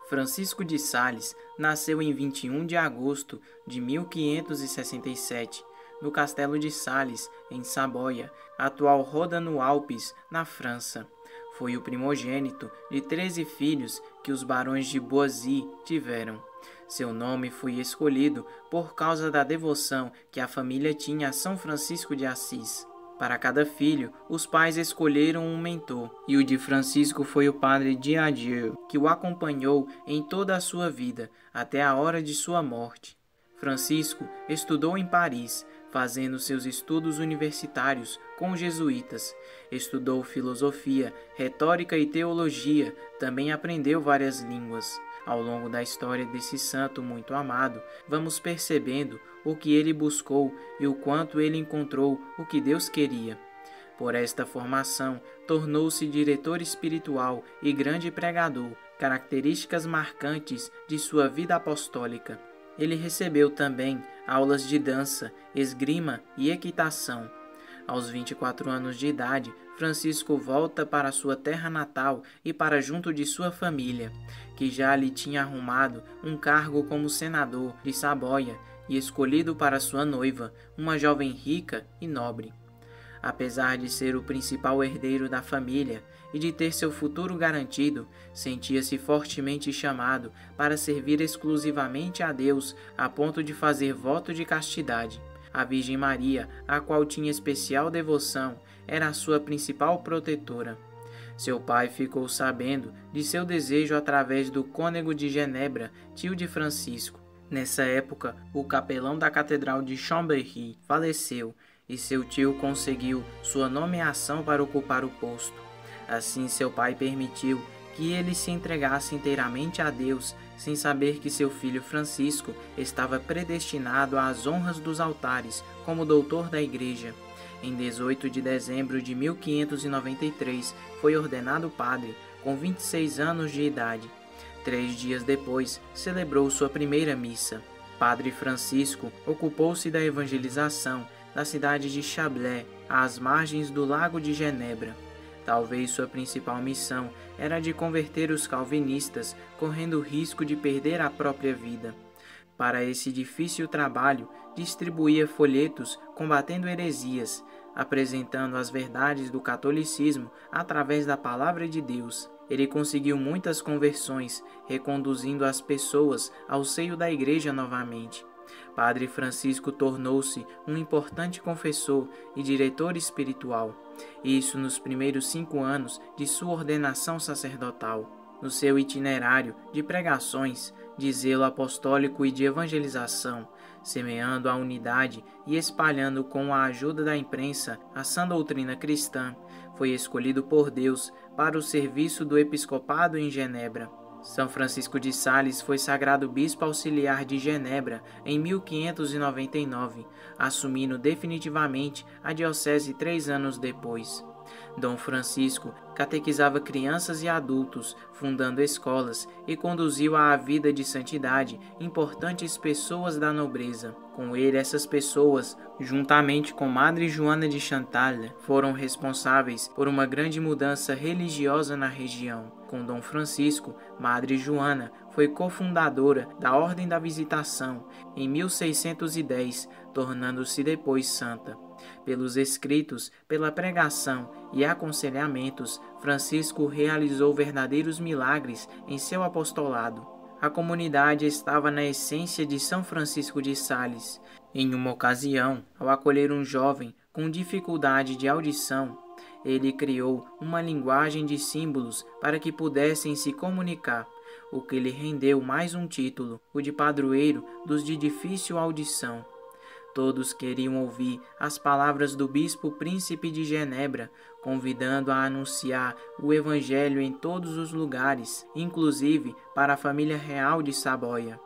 Francisco de Sales nasceu em 21 de agosto de 1567, no Castelo de Sales, em Saboia, atual Roda-no-Alpes, na França. Foi o primogênito de 13 filhos que os barões de Boissy tiveram. Seu nome foi escolhido por causa da devoção que a família tinha a São Francisco de Assis. Para cada filho, os pais escolheram um mentor, e o de Francisco foi o padre Diadieu, que o acompanhou em toda a sua vida, até a hora de sua morte. Francisco estudou em Paris, fazendo seus estudos universitários com os jesuítas. Estudou filosofia, retórica e teologia, também aprendeu várias línguas. Ao longo da história desse santo muito amado, vamos percebendo o que ele buscou e o quanto ele encontrou o que Deus queria. Por esta formação, tornou-se diretor espiritual e grande pregador, características marcantes de sua vida apostólica. Ele recebeu também aulas de dança, esgrima e equitação. Aos 24 anos de idade, Francisco volta para sua terra natal e para junto de sua família, que já lhe tinha arrumado um cargo como senador de Saboia e escolhido para sua noiva, uma jovem rica e nobre. Apesar de ser o principal herdeiro da família e de ter seu futuro garantido, sentia-se fortemente chamado para servir exclusivamente a Deus a ponto de fazer voto de castidade. A Virgem Maria, a qual tinha especial devoção, era a sua principal protetora. Seu pai ficou sabendo de seu desejo através do cônego de Genebra, tio de Francisco. Nessa época, o capelão da Catedral de Chambéry faleceu e seu tio conseguiu sua nomeação para ocupar o posto. Assim, seu pai permitiu que ele se entregasse inteiramente a Deus, sem saber que seu filho Francisco estava predestinado às honras dos altares como doutor da Igreja. Em 18 de dezembro de 1593, foi ordenado padre, com 26 anos de idade. 3 dias depois, celebrou sua primeira missa. Padre Francisco ocupou-se da evangelização da cidade de Chablais, às margens do Lago de Genebra. Talvez sua principal missão era de converter os calvinistas, correndo o risco de perder a própria vida. Para esse difícil trabalho, distribuía folhetos combatendo heresias, apresentando as verdades do catolicismo através da palavra de Deus. Ele conseguiu muitas conversões, reconduzindo as pessoas ao seio da igreja novamente. Padre Francisco tornou-se um importante confessor e diretor espiritual, isso nos primeiros 5 anos de sua ordenação sacerdotal. No seu itinerário de pregações, de zelo apostólico e de evangelização, semeando a unidade e espalhando com a ajuda da imprensa a sã doutrina cristã, foi escolhido por Deus para o serviço do episcopado em Genebra. São Francisco de Sales foi sagrado bispo auxiliar de Genebra em 1599, assumindo definitivamente a diocese 3 anos depois. Dom Francisco catequizava crianças e adultos, fundando escolas, e conduziu à vida de santidade importantes pessoas da nobreza. Com ele, essas pessoas, juntamente com Madre Joana de Chantal, foram responsáveis por uma grande mudança religiosa na região. Com Dom Francisco, Madre Joana foi cofundadora da Ordem da Visitação em 1610, tornando-se depois santa. Pelos escritos, pela pregação e aconselhamentos, Francisco realizou verdadeiros milagres em seu apostolado. A comunidade estava na essência de São Francisco de Sales. Em uma ocasião, ao acolher um jovem com dificuldade de audição, ele criou uma linguagem de símbolos para que pudessem se comunicar, o que lhe rendeu mais um título, o de padroeiro dos de difícil audição. Todos queriam ouvir as palavras do bispo príncipe de Genebra, convidando a anunciar o evangelho em todos os lugares, inclusive para a família real de Saboia.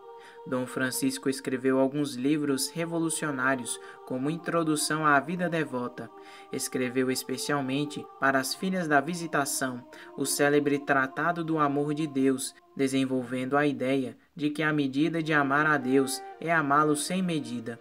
Dom Francisco escreveu alguns livros revolucionários, como Introdução à Vida Devota. Escreveu especialmente para as Filhas da Visitação, o célebre Tratado do Amor de Deus, desenvolvendo a ideia de que a medida de amar a Deus é amá-lo sem medida.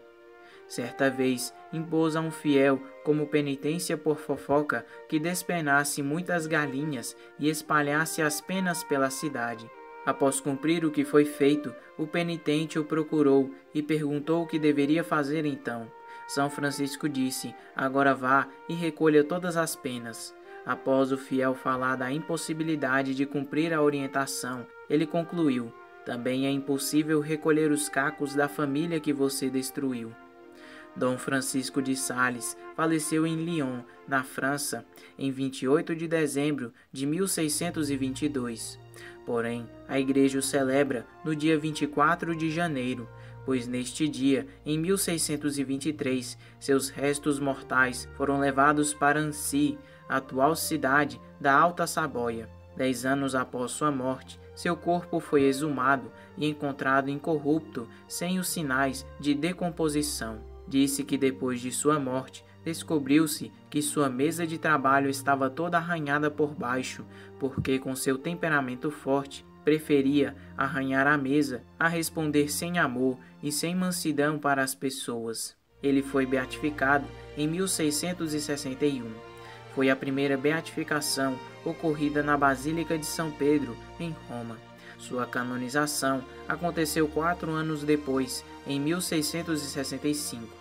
Certa vez, impôs a um fiel, como penitência por fofoca, que despenasse muitas galinhas e espalhasse as penas pela cidade. Após cumprir o que foi feito, o penitente o procurou e perguntou o que deveria fazer então. São Francisco disse: agora vá e recolha todas as penas. Após o fiel falar da impossibilidade de cumprir a orientação, ele concluiu: também é impossível recolher os cacos da família que você destruiu. Dom Francisco de Sales faleceu em Lyon, na França, em 28 de dezembro de 1622. Porém, a Igreja o celebra no dia 24 de janeiro, pois neste dia, em 1623, seus restos mortais foram levados para Annecy, atual cidade da Alta Saboia. 10 anos após sua morte, seu corpo foi exumado e encontrado incorrupto, sem os sinais de decomposição. Disse que depois de sua morte, descobriu-se que sua mesa de trabalho estava toda arranhada por baixo, porque com seu temperamento forte, preferia arranhar a mesa a responder sem amor e sem mansidão para as pessoas. Ele foi beatificado em 1661. Foi a primeira beatificação ocorrida na Basílica de São Pedro, em Roma. Sua canonização aconteceu 4 anos depois, em 1665.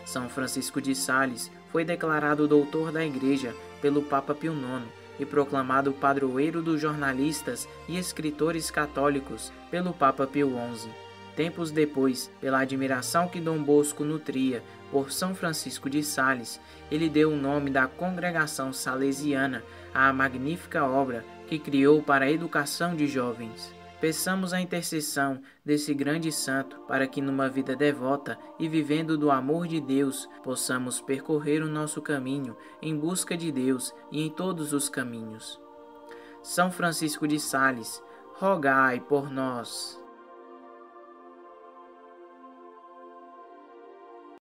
São Francisco de Sales foi declarado doutor da Igreja pelo Papa Pio IX e proclamado padroeiro dos jornalistas e escritores católicos pelo Papa Pio XI. Tempos depois, pela admiração que Dom Bosco nutria por São Francisco de Sales, ele deu o nome da Congregação Salesiana à magnífica obra que criou para a educação de jovens. Peçamos a intercessão desse grande santo para que numa vida devota e vivendo do amor de Deus, possamos percorrer o nosso caminho em busca de Deus e em todos os caminhos. São Francisco de Sales, rogai por nós.